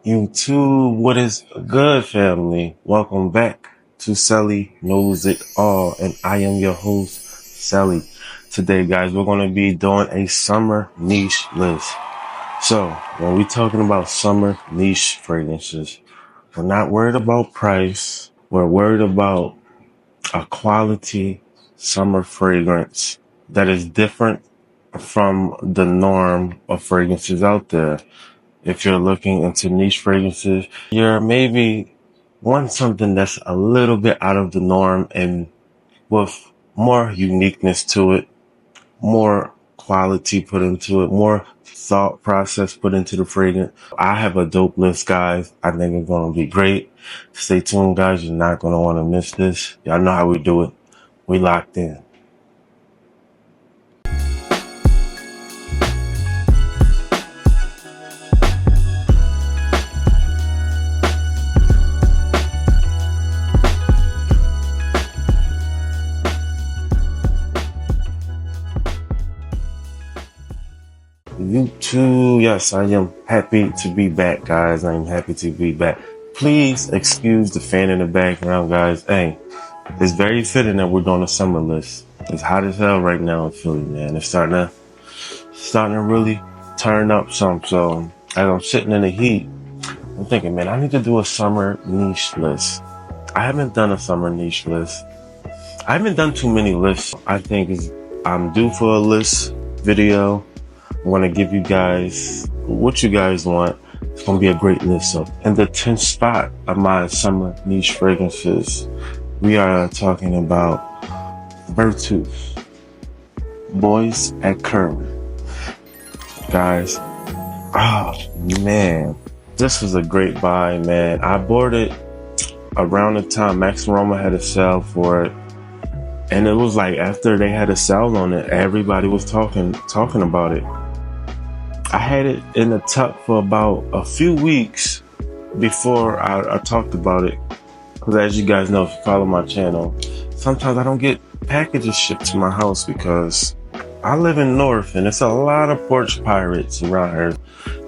YouTube, what is good, family? Welcome back to Sally Knows It All, and I am your host, Sally. Today, guys, we're going to be doing a summer niche list. So, when we're talking about summer niche fragrances, we're not worried about price. We're worried about a quality summer fragrance that is different from the norm of fragrances out there. If you're looking into niche fragrances, you're maybe want something that's a little bit out of the norm and with more uniqueness to it, more quality put into it, more thought process put into the fragrance. I have a dope list, guys. I think it's going to be great. Stay tuned, guys. You're not going to want to miss this. Y'all know how we do it. We locked in. YouTube, yes, I am happy to be back, guys. I am happy to be back. Please excuse the fan in the background, guys. Hey, it's very fitting that we're doing a summer list. It's hot as hell right now in Philly, man. It's starting to really turn up some. So as I'm sitting in the heat, I'm thinking, man, I need to do a summer niche list. I haven't done a summer niche list. I haven't done too many lists. I think I'm due for a list video. I want to give you guys what you guys want. It's going to be a great list. So in the 10th spot of my summer niche fragrances, we are talking about Vertus Boisé. Guys, oh man, this was a great buy, man. I bought it around the time Max Roma had a sale for it. And it was like after they had a sale on it, everybody was talking about it. I had it in the tuck for about a few weeks before I talked about it. Because as you guys know, if you follow my channel, sometimes I don't get packages shipped to my house because I live in North and it's a lot of porch pirates around here.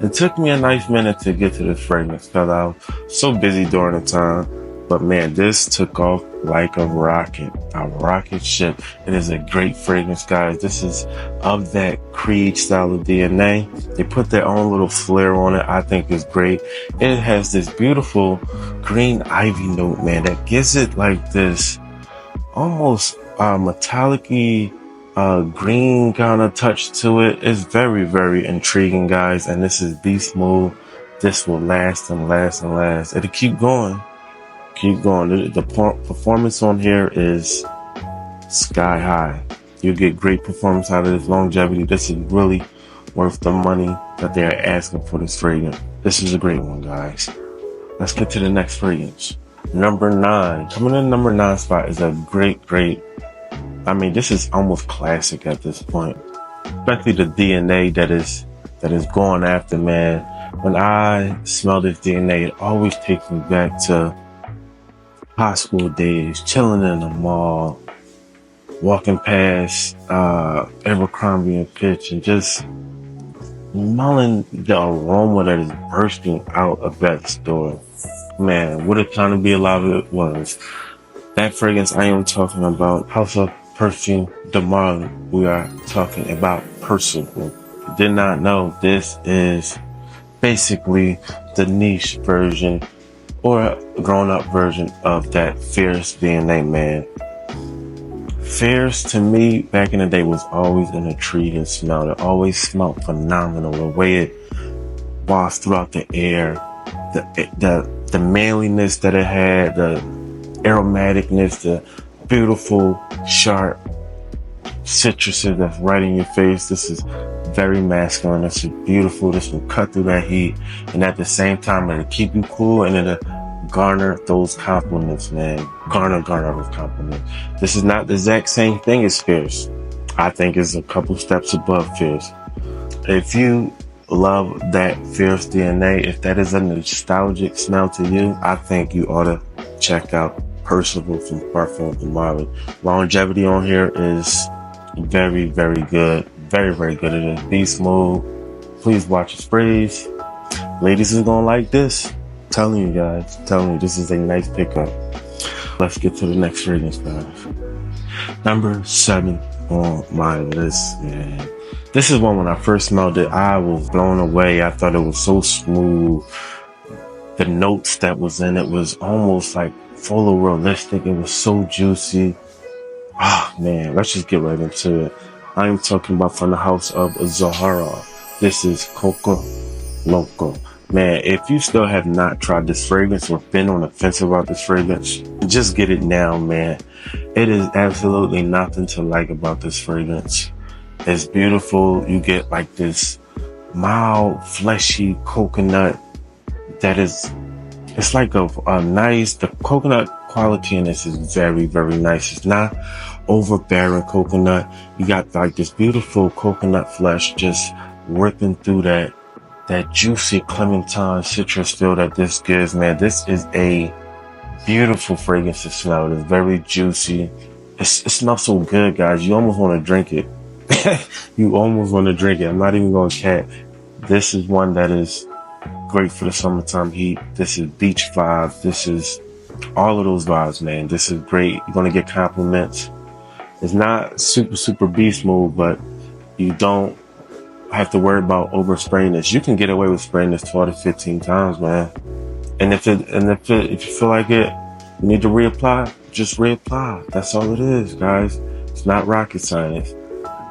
It took me a nice minute to get to this fragrance because I was so busy during the time. But man, this took off like a rocket ship. It is a great fragrance, guys. This is of that Creed style of DNA. They put their own little flair on it. I think it's great. It has this beautiful green ivy note, man, that gives it like this almost metallic-y green kind of touch to it. It's very, very intriguing, guys. And this is beast mode. This will last and last and last. It'll keep going. Keep going. The performance on here is sky high. You get great performance out of this longevity. This is really worth the money that they are asking for this fragrance. This is a great one, guys. Let's get to the next fragrance. Number 9. Coming in number 9 spot is a great. I mean, this is almost classic at this point. Especially the DNA that is going after, man. When I smell this DNA, it always takes me back to high school days, chilling in the mall, walking past Abercrombie and Fitch, and just smelling the aroma that is bursting out of that store. Man, what a time to be alive it was. That fragrance I am talking about, House of Perfume Dama. We are talking about Percival. Did not know this is basically the niche version or a grown-up version of that Fierce DNA, man. Fierce, to me, back in the day, was always an intriguing smell. It always smelled phenomenal. The way it wafts throughout the air, the manliness that it had, the aromaticness, the beautiful, sharp citruses that's right in your face. This is very masculine. This is beautiful. This will cut through that heat, and at the same time, it'll keep you cool, and it'll garner those compliments, man. Garner those compliments. This is not the exact same thing as Fierce. I think it's a couple steps above Fierce. If you love that Fierce DNA, if that is a nostalgic smell to you, I think you ought to check out Percival from Parfums Lamar. Longevity on here is very, very good. Very, very good. It is beast mode. Please watch the sprays. Ladies is gonna like this. Telling you guys, telling you, this is a nice pickup. Let's get to the next fragrance, guys. Number 7 on my list, man. This is one when I first smelled it, I was blown away. I thought it was so smooth. The notes that was in it was almost like photorealistic. It was so juicy. Ah, man, let's just get right into it. I'm talking about from the house of Zaharoff. This is Coco, Loco. Man, if you still have not tried this fragrance or been on the fence about this fragrance, just get it now, man. It is absolutely nothing to like about this fragrance. It's beautiful. You get like this mild, fleshy coconut that is, it's like a nice, the coconut quality in this is very, very nice. It's not overbearing coconut. You got like this beautiful coconut flesh just ripping through that juicy clementine citrus feel that this gives, man. This is a beautiful fragrance to smell. It's very juicy. It smells so good, guys. You almost want to drink it. You almost want to drink it. I'm not even going to cap. This is one that is great for the summertime heat. This is beach vibes. This is all of those vibes, man. This is great. You're going to get compliments. It's not super beast mode, but you don't have to worry about over spraying this. You can get away with spraying this 12 to 15 times, man. And if you feel like it, you need to reapply, just reapply. That's all it is, guys. It's not rocket science.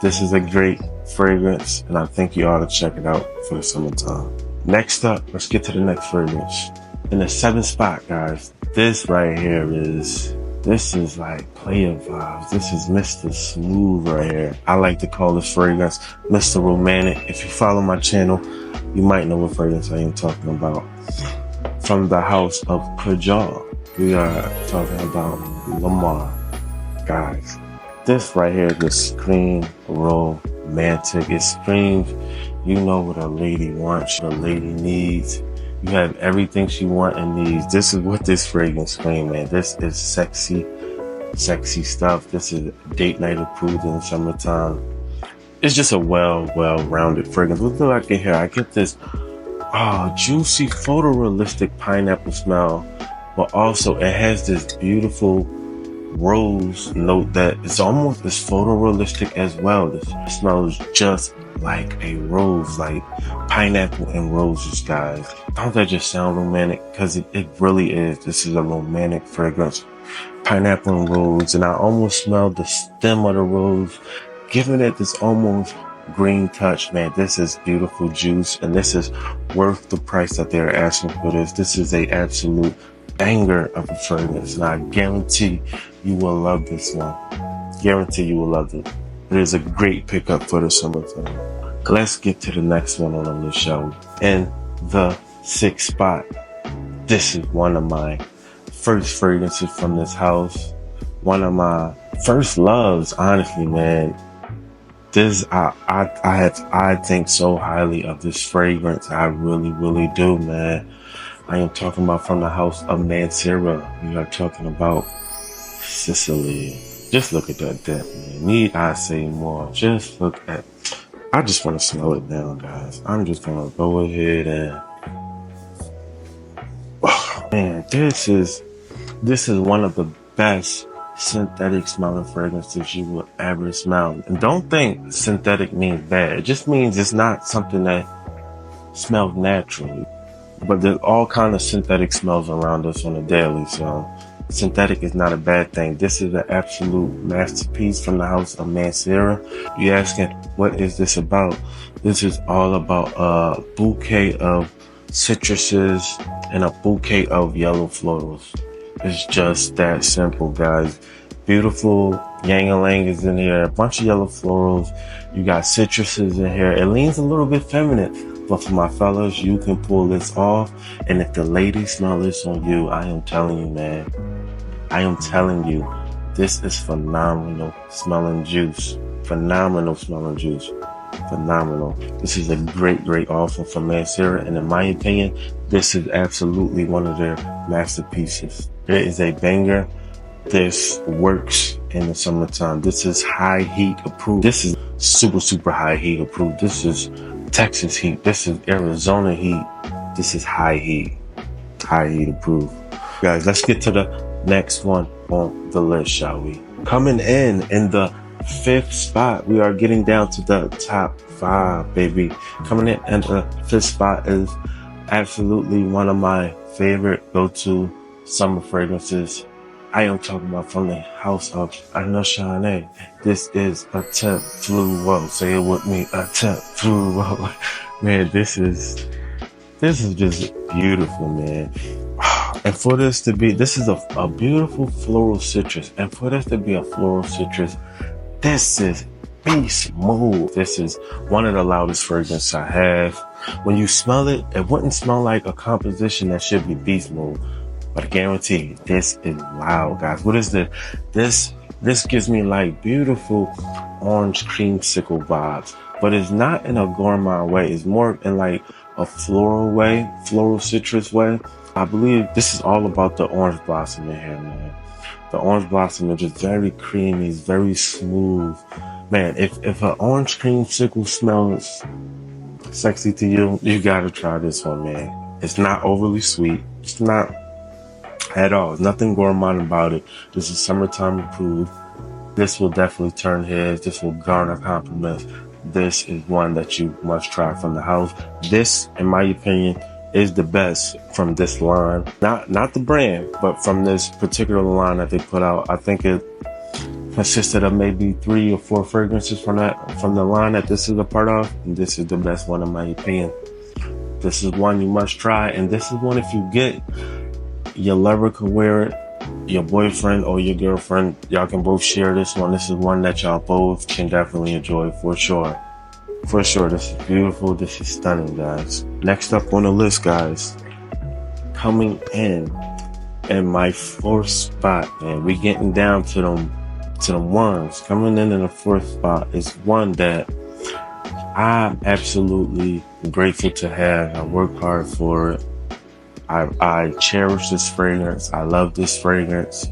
This is a great fragrance, and I think you ought to check it out for the summertime. Next up, let's get to the next fragrance. In the 7th spot, guys, this right here this is like player vibes. This is Mr. Smooth right here. I like to call this fragrance Mr. Romantic. If you follow my channel, you might know what fragrance I am talking about. From the house of Xerjoff, we are talking about Lamar. Guys, this right here just screams romantic. It screams, you know what a lady wants, what a lady needs. You have everything she wants and needs. This is what this fragrance screams, man. This is sexy stuff. This is date night approved in the summertime. It's just a well-rounded fragrance. Look what I get here. I get this juicy, photorealistic pineapple smell, but also it has this beautiful rose note that it's almost as photorealistic as well. It smells just like a rose, like pineapple and roses, guys. Don't that just sound romantic? Because it really is. This is a romantic fragrance. Pineapple and rose, and I almost smell the stem of the rose, giving it this almost green touch, man. This is beautiful juice, and this is worth the price that they're asking for this. This is a absolute banger of a fragrance, and I guarantee you will love this one. Guarantee you will love it. It is a great pickup for the summertime. Let's get to the next one on the list, shall we? In the 6th spot, this is one of my first fragrances from this house. One of my first loves, honestly, man. This, I think so highly of this fragrance. I really do, man. I am talking about from the house of Mancera. We are talking about Sicily. Just look at that depth, man. Need I say more? Just look at, I just want to smell it now, guys. I'm just going to go ahead and, oh, man, this is one of the best synthetic smelling fragrances you will ever smell. And don't think synthetic means bad. It just means it's not something that smells naturally. But there's all kind of synthetic smells around us on a daily, so synthetic is not a bad thing. This is an absolute masterpiece from the house of Mancera. You're asking, what is this about? This is all about a bouquet of citruses and a bouquet of yellow florals. It's just that simple, guys. Beautiful yang-a-lang is in here, a bunch of yellow florals. You got citruses in here. It leans a little bit feminine, but for my fellas, you can pull this off. And if the ladies smell this on you, I am telling you, man, I am telling you, this is phenomenal smelling juice. Phenomenal smelling juice. Phenomenal. This is a great offer from Mancera, and in my opinion, this is absolutely one of their masterpieces. It is a banger. This works in the summertime. This is high heat approved. This is super high heat approved. This is Texas heat. This is Arizona heat. This is high heat approved. Guys, let's get to the next one on the list, shall we? Coming in the 5th spot, we are getting down to the top 5, baby. Coming in the 5th spot is absolutely one of my favorite go-to summer fragrances. I am talking about from the house of Argosfragrances. This is a Temp Fluo. Say it with me, a Temp Fluo. Man, this is just beautiful, man. And for this to be, this is a beautiful floral citrus. And for this to be a floral citrus, this is beast mode. This is one of the loudest fragrances I have. When you smell it, it wouldn't smell like a composition that should be beast mode. But I guarantee you, this is loud, guys. What is this? This gives me like beautiful orange creamsicle vibes. But it's not in a gourmand way. It's more in like a floral way, floral citrus way. I believe this is all about the orange blossom in here, man. The orange blossom is just very creamy, it's very smooth. Man, if an orange creamsicle smells sexy to you, you gotta try this one, man. It's not overly sweet. It's not at all. There's nothing gourmand about it. This is summertime approved. This will definitely turn heads. This will garner compliments. This is one that you must try from the house. This, in my opinion, is the best from this line. Not the brand, but from this particular line that they put out. I think it consisted of maybe 3 or 4 fragrances from the line that this is a part of. And this is the best one in my opinion. This is one you must try. And this is one, if you get, your lover can wear it. Your boyfriend or your girlfriend, y'all can both share this one. This is one that y'all both can definitely enjoy for sure. For sure, this is beautiful. This is stunning, guys. Next up on the list, guys, coming in my 4th spot, and we getting down to them ones. Coming in the 4th spot is one that I'm absolutely grateful to have. I worked hard for it. I cherish this fragrance. I love this fragrance.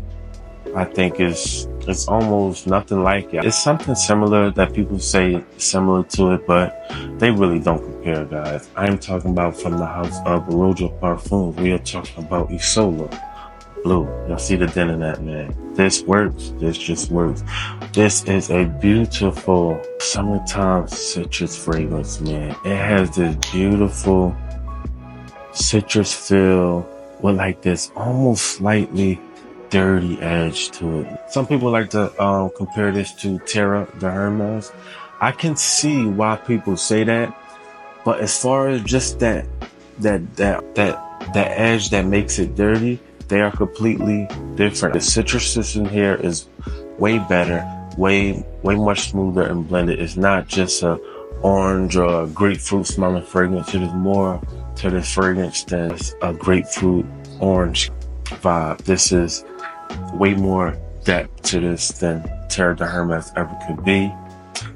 I think it's almost nothing like it. It's something similar that people say similar to it, but they really don't compare, guys. I'm talking about from the house of Roja Parfums. We are talking about Isola Blue. Y'all see the dent in that, man. This works. This just works. This is a beautiful summertime citrus fragrance, man. It has this beautiful citrus feel with like this almost slightly dirty edge to it. Some people like to compare this to Terra de Hermes. I can see why people say that, but as far as just that edge that makes it dirty, they are completely different. The citrus in here is way better, way much smoother and blended. It's not just a orange or a grapefruit smelling fragrance. It is more to this fragrance than a grapefruit orange vibe. This is way more depth to this than Terra de Hermes ever could be.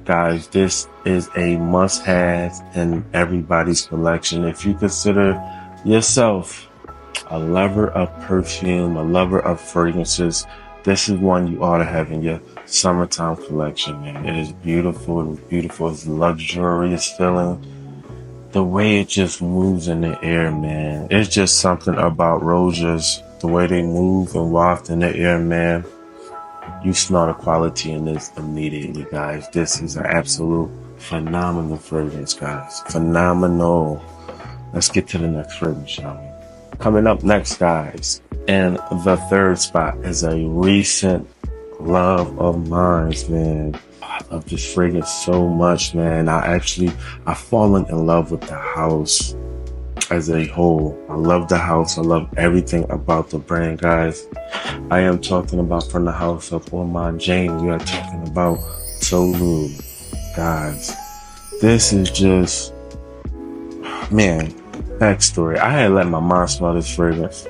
Guys, this is a must-have in everybody's collection. If you consider yourself a lover of perfume, a lover of fragrances, this is one you ought to have in your summertime collection, man. It is beautiful. It is beautiful. It's luxurious feeling. The way it just moves in the air, man. It's just something about Rojas. The way they move and waft in the air, man. You smell the quality in this immediately, guys. This is an absolute phenomenal fragrance, guys. Phenomenal. Let's get to the next fragrance, shall we? Coming up next, guys, in the 3rd spot is a recent love of mine, man. I love this fragrance so much, man. I've fallen in love with the house as a whole. I love the house. I love everything about the brand, guys. I am talking about from the house of Amouage Jubilation. We are talking about Tolu, guys. This is just, man, backstory. I had let my mom smell this fragrance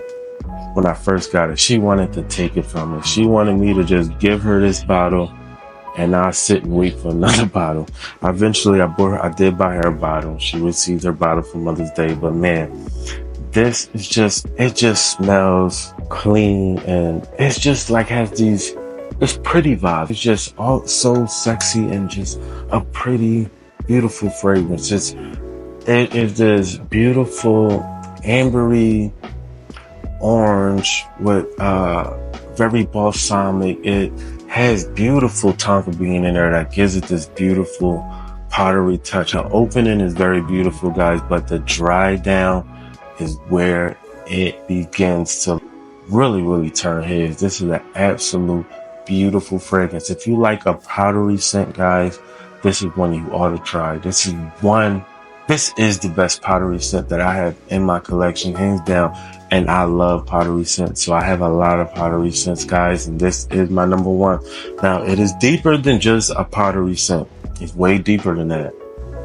when I first got it. She wanted to take it from me. She wanted me to just give her this bottle and I sit and wait for another bottle. Eventually, I did buy her a bottle. She received her bottle for Mother's Day. But man, this is just, it just smells clean and it's just like has these, it's pretty vibes. It's just all so sexy and just a pretty, beautiful fragrance. It is this beautiful ambery orange with very balsamic. It has beautiful tonka bean in there that gives it this beautiful powdery touch. Our opening is very beautiful, guys, but the dry down is where it begins to really turn heads. This is an absolute beautiful fragrance. If you like a powdery scent, guys, this is one you ought to try. This is the best powdery scent that I have in my collection, hands down. And I love powdery scents, so I have a lot of powdery scents, guys, and this is my number one. Now, it is deeper than just a powdery scent. It's way deeper than that.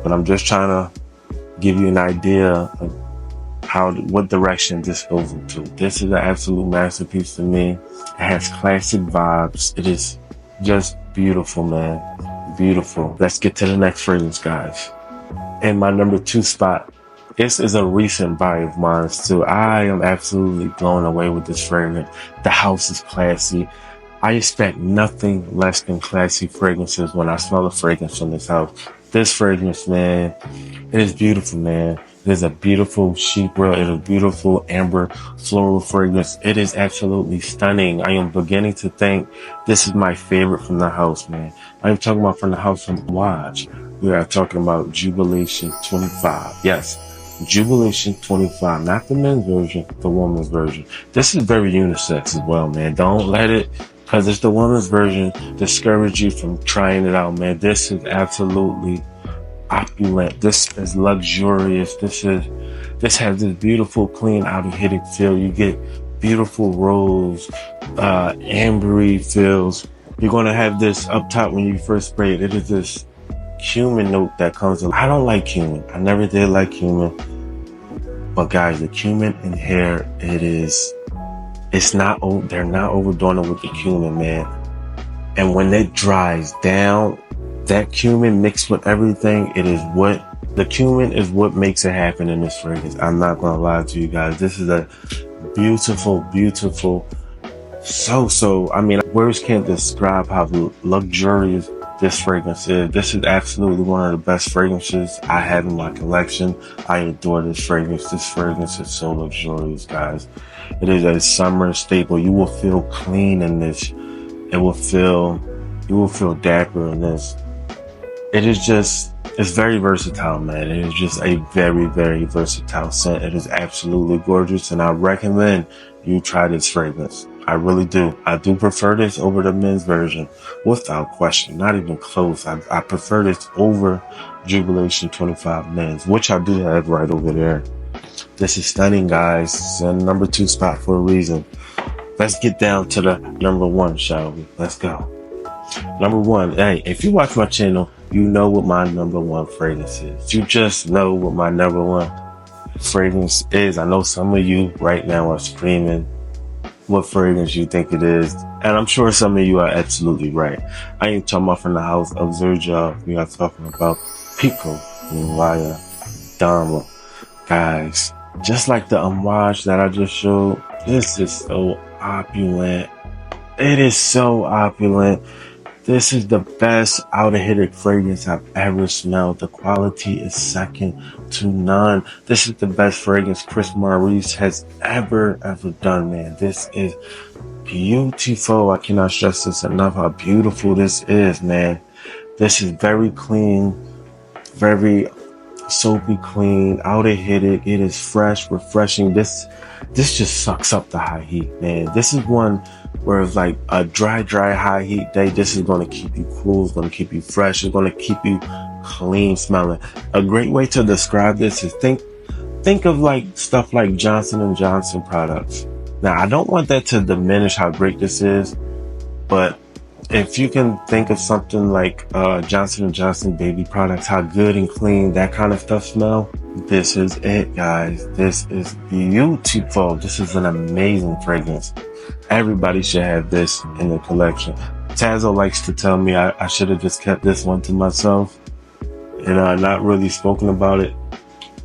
But I'm just trying to give you an idea of what direction this goes into. This is an absolute masterpiece to me. It has classic vibes. It is just beautiful, man. Beautiful. Let's get to the next fragrance, guys. In my number 2 spot, this is a recent buy of mine too. I am absolutely blown away with this fragrance. The house is classy. I expect nothing less than classy fragrances when I smell a fragrance from this house. This fragrance, man, it is beautiful, man. It is a beautiful sheep roll. It is a beautiful amber floral fragrance. It is absolutely stunning. I am beginning to think this is my favorite from the house, man. I am talking about from the house from Amouage. We are talking about Jubilation 25. Yes, Jubilation 25. Not the men's version, the woman's version. This is very unisex as well, man. Don't let it, because it's the woman's version, discourage you from trying it out, man. This is absolutely opulent. This is luxurious. This has this beautiful, clean, out-of-hitting feel. You get beautiful rose, ambery feels. You're going to have this up top when you first spray it. It is this cumin note that comes in. I don't like cumin. I never did like cumin. But guys, the cumin in here, they're not overdoing it with the cumin, man. And when it dries down, that cumin mixed with everything, the cumin is what makes it happen in this fragrance. I'm not going to lie to you guys. This is a beautiful, I mean, words can't describe how luxurious this fragrance is. This is absolutely one of the best fragrances I have in my collection. I adore this fragrance. This fragrance is so luxurious, guys. It is a summer staple. You will feel clean in this. You will feel dapper in this. It's very versatile, man. It is just a very versatile scent. It is absolutely gorgeous, and I recommend you try this fragrance. I really do. I do prefer this over the men's version, without question. Not even close. I prefer this over Jubilation 25 men's, which I do have right over there. This is stunning, guys. It's in number 2 spot for a reason. Let's get down to the number 1, shall we? Let's go. Number 1. Hey, if you watch my channel, you know what my number 1 fragrance is. You just know what my number 1 fragrance is. I know some of you right now are screaming what fragrance you think it is. And I'm sure some of you are absolutely right. I ain't talking about from the house of Xerjoff. We are talking about Pikovaya, Dama. Guys, just like the Amouage that I just showed, this is so opulent. It is so opulent. This is the best out-of-hitting fragrance I've ever smelled. The quality is second to none. This is the best fragrance Chris Maurice has ever done, man. This is beautiful. I cannot stress this enough how beautiful this is, man. This is very clean, very soapy clean, out-of-hitting. It is fresh, refreshing. This just sucks up the high heat, man. This is one where it's like a dry high heat day. This is going to keep you cool. It's going to keep you fresh. It's going to keep you clean smelling. A great way to describe this is think of like stuff like Johnson & Johnson products. Now, I don't want that to diminish how great this is, but if you can think of something like Johnson & Johnson baby products, how good and clean that kind of stuff smell, this is it, guys. This is beautiful. This is an amazing fragrance. Everybody should have this in the collection. Tazo likes to tell me I should have just kept this one to myself and not really spoken about it.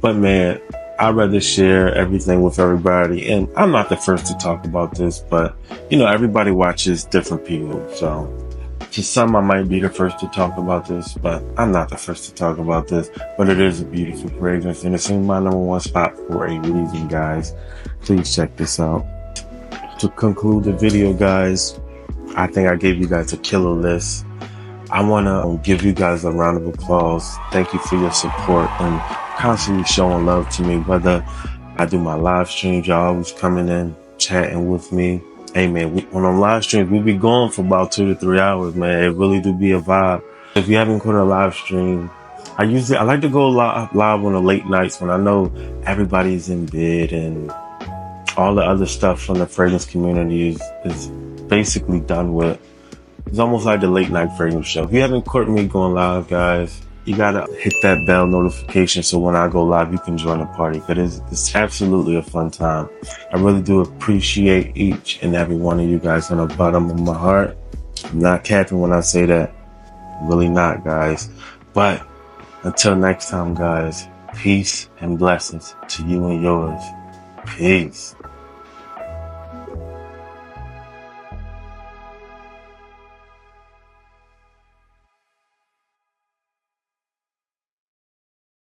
But man, I'd rather share everything with everybody. And I'm not the first to talk about this, but you know, everybody watches different people. So To some, I might be the first to talk about this, but I'm not the first to talk about this. But it is a beautiful fragrance, and it's in my #1 spot for a reason, guys. Please check this out. To conclude the video, guys, I think I gave you guys a killer list. I want to give you guys a round of applause. Thank you for your support and constantly showing love to me. Whether I do my live streams, y'all always coming in, chatting with me. Hey man, on our live streams, we be going for about 2 to 3 hours, man. It really do be a vibe. If you haven't caught a live stream, I like to go live on the late nights when I know everybody's in bed and all the other stuff from the fragrance community is basically done with. It's almost like the late night fragrance show. If you haven't caught me going live, guys, you gotta hit that bell notification so when I go live, you can join the party, because it's absolutely a fun time. I really do appreciate each and every one of you guys on the bottom of my heart. I'm not capping when I say that. I'm really not, guys. But until next time, guys, peace and blessings to you and yours. Peace.